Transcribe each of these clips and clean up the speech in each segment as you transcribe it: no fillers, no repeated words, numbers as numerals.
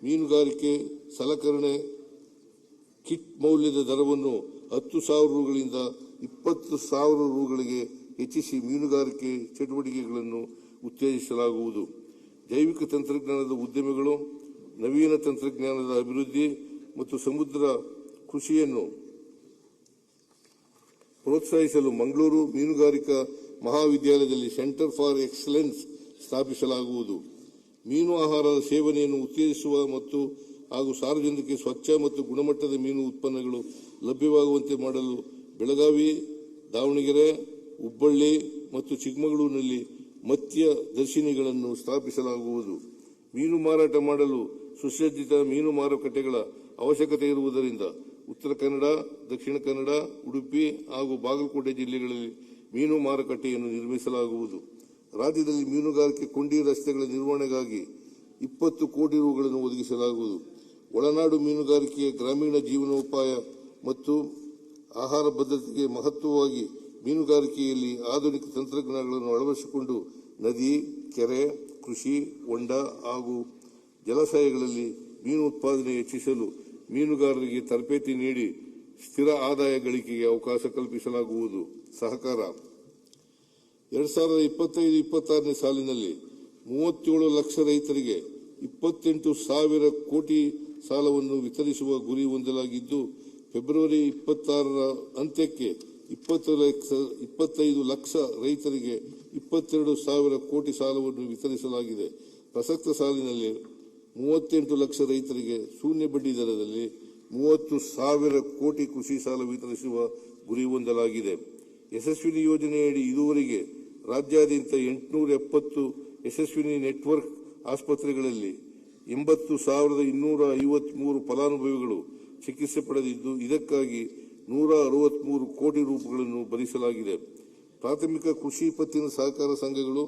ಮೀನುಗಾರಿಕೆ ಸಲಕರಣೆ ಕಿಟ್ ಮೌಲ್ಯದ ದರವನ್ನು 10,000 ರೂಗಳಿಂದ 20,000 ರೂಗಳಿಗೆ ಹೆಚ್ಚಿಸಿ ಮೀನುಗಾರಿಕೆ ಚಟುವಟಿಕೆಗಳನ್ನು ಉತ್ತೇಜಿಸಲಾಗುವುದು. ಜೈವಿಕ ತಂತ್ರಜ್ಞಾನದ ಉದ್ಯಮಗಳು, ನವೀನ ತಂತ್ರಜ್ಞಾನದ ಅಭಿವೃದ್ಧಿ ಮತ್ತು ಸಮುದ್ರ ಕೃಷಿಯನ್ನು ಪ್ರೋತ್ಸಾಹಿಸಲು ಮಂಗಳೂರು ಮೀನುಗಾರಿಕಾ ಮಹಾವಿದ್ಯಾಲಯದಲ್ಲಿ ಸೆಂಟರ್ ಫಾರ್ ಎಕ್ಸಲೆನ್ಸ್ ಸ್ಥಾಪಿಸಲಾಗುವುದು. ಮೀನು ಆಹಾರದ ಸೇವನೆಯನ್ನು ಉತ್ತೇಜಿಸುವ ಮತ್ತು ಹಾಗೂ ಸಾರ್ವಜನಿಕರಿಗೆ ಸ್ವಚ್ಛ ಮತ್ತು ಗುಣಮಟ್ಟದ ಮೀನು ಉತ್ಪನ್ನಗಳು ಲಭ್ಯವಾಗುವಂತೆ ಮಾಡಲು ಬೆಳಗಾವಿ, ದಾವಣಗೆರೆ, ಹುಬ್ಬಳ್ಳಿ ಮತ್ತು ಚಿಕ್ಕಮಗಳೂರಿನಲ್ಲಿ ಮತ್ಸ್ಯ ದರ್ಶಿನಿಗಳನ್ನು ಸ್ಥಾಪಿಸಲಾಗುವುದು. ಮೀನು ಮಾರಾಟ ಮಾಡಲು ಸುಸಜ್ಜಿತ ಮೀನು ಮಾರುಕಟ್ಟೆಗಳ ಅವಶ್ಯಕತೆ ಇರುವುದರಿಂದ ಉತ್ತರ ಕನ್ನಡ, ದಕ್ಷಿಣ ಕನ್ನಡ, ಉಡುಪಿ ಹಾಗೂ ಬಾಗಲಕೋಟೆ ಜಿಲ್ಲೆಗಳಲ್ಲಿ ಮೀನು ಮಾರುಕಟ್ಟೆಯನ್ನು ನಿರ್ಮಿಸಲಾಗುವುದು. ರಾಜ್ಯದಲ್ಲಿ ಮೀನುಗಾರಿಕೆ ಕೊಂಡಿ ರಸ್ತೆಗಳ ನಿರ್ವಹಣೆಗಾಗಿ 20 ಕೋಟಿ ರೂಗಳನ್ನು ಒದಗಿಸಲಾಗುವುದು. ಒಳನಾಡು ಮೀನುಗಾರಿಕೆಯ ಗ್ರಾಮೀಣ ಜೀವನೋಪಾಯ ಮತ್ತು ಆಹಾರ ಭದ್ರತೆಗೆ ಮಹತ್ವವಾಗಿ ಮೀನುಗಾರಿಕೆಯಲ್ಲಿ ಆಧುನಿಕ ತಂತ್ರಜ್ಞಾನಗಳನ್ನು ಅಳವಡಿಸಿಕೊಂಡು ನದಿ, ಕೆರೆ, ಕೃಷಿ ಹೊಂಡ ಹಾಗೂ ಜಲಾಶಯಗಳಲ್ಲಿ ಮೀನು ಉತ್ಪಾದನೆ ಹೆಚ್ಚಿಸಲು ಮೀನುಗಾರರಿಗೆ ತರಬೇತಿ ನೀಡಿ ಸ್ಥಿರ ಆದಾಯ ಗಳಿಕೆಗೆ ಅವಕಾಶ ಕಲ್ಪಿಸಲಾಗುವುದು. ಸಹಕಾರ 2025-26ನೇ ಸಾಲಿನಲ್ಲಿ 37 ಲಕ್ಷ ರೈತರಿಗೆ 28,000 ಕೋಟಿ ಸಾಲವನ್ನು ವಿತರಿಸುವ ಗುರಿ ಹೊಂದಲಾಗಿದ್ದು, ಫೆಬ್ರವರಿ 26ರ ಅಂತ್ಯಕ್ಕೆ 25 ಲಕ್ಷ ರೈತರಿಗೆ 22,000 ಕೋಟಿ ಸಾಲವನ್ನು ವಿತರಿಸಲಾಗಿದೆ. ಪ್ರಸಕ್ತ ಸಾಲಿನಲ್ಲಿ 38 ಲಕ್ಷ ರೈತರಿಗೆ ಶೂನ್ಯ ಬಡ್ಡಿ ದರದಲ್ಲಿ 30,000 ಕೋಟಿ ಕೃಷಿ ಸಾಲ ವಿತರಿಸುವ ಗುರಿ ಹೊಂದಲಾಗಿದೆ. ಯಶಸ್ವಿನಿ ಯೋಜನೆಯಡಿ ಇದುವರೆಗೆ ರಾಜ್ಯಾದ್ಯಂತ 870 ಯಶಸ್ವಿನಿ ನೆಟ್ವರ್ಕ್ ಆಸ್ಪತ್ರೆಗಳಲ್ಲಿ 80,253 ಫಲಾನುಭವಿಗಳು ಚಿಕಿತ್ಸೆ ಪಡೆದಿದ್ದು, ಇದಕ್ಕಾಗಿ 163 ಕೋಟಿ ರೂಪಾಯಿಗಳನ್ನು ಭರಿಸಲಾಗಿದೆ. ಪ್ರಾಥಮಿಕ ಕೃಷಿ ಪತ್ತಿನ ಸಹಕಾರ ಸಂಘಗಳು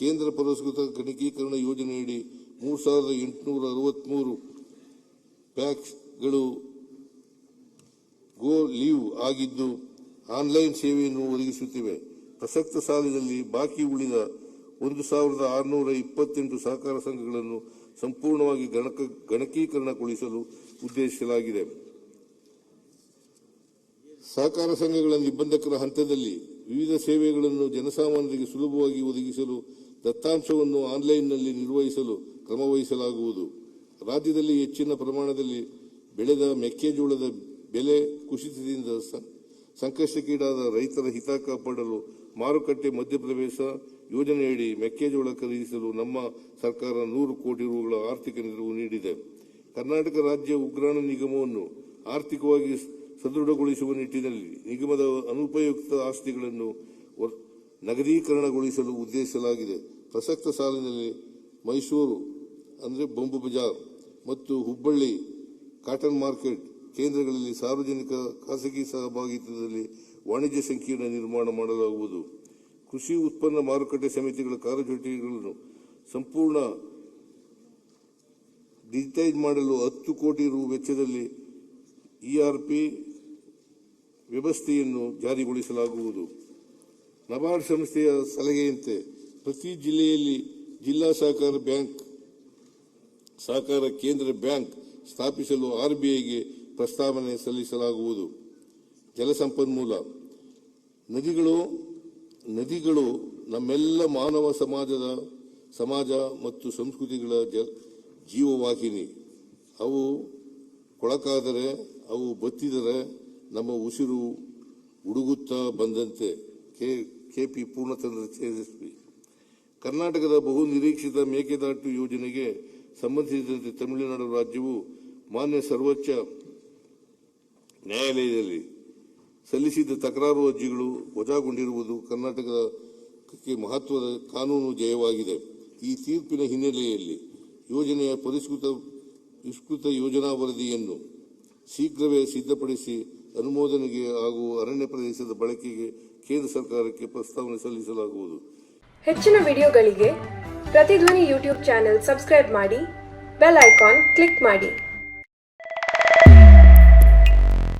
ಕೇಂದ್ರ ಪುರಸ್ಕೃತ ಗಣಕೀಕರಣ ಯೋಜನೆಯಡಿ 3,863 ಪ್ಯಾಕ್ಸ್ಗಳು ಗೋ ಲೀವ್ ಆಗಿದ್ದು ಆನ್ಲೈನ್ ಸೇವೆಯನ್ನು ಒದಗಿಸುತ್ತಿವೆ. ಪ್ರಸಕ್ತ ಸಾಲಿನಲ್ಲಿ ಬಾಕಿ ಉಳಿದ 1,628 ಸಹಕಾರ ಸಂಘಗಳನ್ನು ಸಂಪೂರ್ಣವಾಗಿ ಗಣಕೀಕರಣಗೊಳಿಸಲು ಉದ್ದೇಶಿಸಲಾಗಿದೆ. ಸಹಕಾರ ಸಂಘಗಳ ನಿಬಂಧಕರ ಹಂತದಲ್ಲಿ ವಿವಿಧ ಸೇವೆಗಳನ್ನು ಜನಸಾಮಾನ್ಯರಿಗೆ ಸುಲಭವಾಗಿ ಒದಗಿಸಲು ದತ್ತಾಂಶವನ್ನು ಆನ್ಲೈನ್ನಲ್ಲಿ ನಿರ್ವಹಿಸಲು ಕ್ರಮವಹಿಸಲಾಗುವುದು. ರಾಜ್ಯದಲ್ಲಿ ಹೆಚ್ಚಿನ ಪ್ರಮಾಣದಲ್ಲಿ ಬೆಳೆದ ಮೆಕ್ಕೆಜೋಳದ ಬೆಲೆ ಕುಸಿತದಿಂದ ಸಂಕಷ್ಟಕ್ಕೀಡಾದ ರೈತರ ಹಿತ ಕಾಪಾಡಲು ಮಾರುಕಟ್ಟೆ ಮಧ್ಯಪ್ರವೇಶ ಯೋಜನೆಯಡಿ ಮೆಕ್ಕೆಜೋಳ ಖರೀದಿಸಲು ನಮ್ಮ ಸರ್ಕಾರ 100 ಕೋಟಿ ರೂಗಳ ಆರ್ಥಿಕ ನೆರವು ನೀಡಿದೆ. ಕರ್ನಾಟಕ ರಾಜ್ಯ ಉಗ್ರಾಣ ನಿಗಮವನ್ನು ಆರ್ಥಿಕವಾಗಿ ಸದೃಢಗೊಳಿಸುವ ನಿಟ್ಟಿನಲ್ಲಿ ನಿಗಮದ ಅನುಪಯುಕ್ತ ಆಸ್ತಿಗಳನ್ನು ನಗದೀಕರಣಗೊಳಿಸಲು ಉದ್ದೇಶಿಸಲಾಗಿದೆ. ಪ್ರಸಕ್ತ ಸಾಲಿನಲ್ಲಿ ಮೈಸೂರು ಬೊಂಬು ಬಜಾರ್ ಮತ್ತು ಹುಬ್ಬಳ್ಳಿ ಕಾಟನ್ ಮಾರ್ಕೆಟ್ ಕೇಂದ್ರಗಳಲ್ಲಿ ಸಾರ್ವಜನಿಕ ಖಾಸಗಿ ಸಹಭಾಗಿತ್ವದಲ್ಲಿ ವಾಣಿಜ್ಯ ಸಂಕೀರ್ಣ ನಿರ್ಮಾಣ ಮಾಡಲಾಗುವುದು. ಕೃಷಿ ಉತ್ಪನ್ನ ಮಾರುಕಟ್ಟೆ ಸಮಿತಿಗಳ ಕಾರ್ಯಚಟುವಟಿಕೆಗಳನ್ನು ಸಂಪೂರ್ಣ ಡಿಜಿಟೈಸ್ ಮಾಡಲು 10 ಕೋಟಿ ರು ವೆಚ್ಚದಲ್ಲಿ ERP ವ್ಯವಸ್ಥೆಯನ್ನು ಜಾರಿಗೊಳಿಸಲಾಗುವುದು. ನಬಾರ್ಡ್ ಸಂಸ್ಥೆಯ ಸಲಹೆಯಂತೆ ಪ್ರತಿ ಜಿಲ್ಲೆಯಲ್ಲಿ ಜಿಲ್ಲಾ ಸಹಕಾರ ಬ್ಯಾಂಕ್, ಸಹಕಾರ ಕೇಂದ್ರ ಬ್ಯಾಂಕ್ ಸ್ಥಾಪಿಸಲು RBIಗೆ ಪ್ರಸ್ತಾವನೆ ಸಲ್ಲಿಸಲಾಗುವುದು. ಜಲಸಂಪನ್ಮೂಲ ನದಿಗಳು ನಮ್ಮೆಲ್ಲ ಮಾನವ ಸಮಾಜ ಮತ್ತು ಸಂಸ್ಕೃತಿಗಳ ಜೀವವಾಹಿನಿ. ಅವು ಕೊಳಕಾದರೆ, ಅವು ಬತ್ತಿದರೆ ನಮ್ಮ ಉಸಿರು ಉಡುಗುತ್ತಾ ಬಂದಂತೆ. KP ಪೂರ್ಣಚಂದ್ರ ತೇಜಸ್ವಿ. ಕರ್ನಾಟಕದ ಬಹು ನಿರೀಕ್ಷಿತ ಮೇಕೆದಾಟು ಯೋಜನೆಗೆ ಸಂಬಂಧಿಸಿದಂತೆ ತಮಿಳುನಾಡು ರಾಜ್ಯವು ಮಾನ್ಯ ಸರ್ವೋಚ್ಚ ನ್ಯಾಯಾಲಯದಲ್ಲಿ ಸಲ್ಲಿಸಿದ ತಕರಾರು ಅರ್ಜಿಗಳು ವಜಾಗೊಂಡಿರುವುದು ಕರ್ನಾಟಕಕ್ಕೆ ಮಹತ್ವದ ಕಾನೂನು ಜಯವಾಗಿದೆ. ಈ ತೀರ್ಪಿನ ಹಿನ್ನೆಲೆಯಲ್ಲಿ ಯೋಜನೆಯ ವಿಸ್ತೃತ ಯೋಜನಾ ವರದಿಯನ್ನು ಶೀಘ್ರವೇ ಸಿದ್ಧಪಡಿಸಿ ಅನುಮೋದನೆಗೆ ಹಾಗೂ ಅರಣ್ಯ ಪ್ರದೇಶದ ಬಳಕೆಗೆ ಕೇಂದ್ರ ಸರ್ಕಾರಕ್ಕೆ ಪ್ರಸ್ತಾವನೆ ಸಲ್ಲಿಸಲಾಗುವುದು. ಹೆಚ್ಚಿನ ವಿಡಿಯೋಗಳಿಗೆ ಪ್ರತಿಧ್ವನಿ ಯೂಟ್ಯೂಬ್ ಚಾನೆಲ್ ಸಬ್ಸ್ಕ್ರೈಬ್ ಮಾಡಿ, ಬೆಲ್ ಐಕಾನ್ ಕ್ಲಿಕ್ ಮಾಡಿ.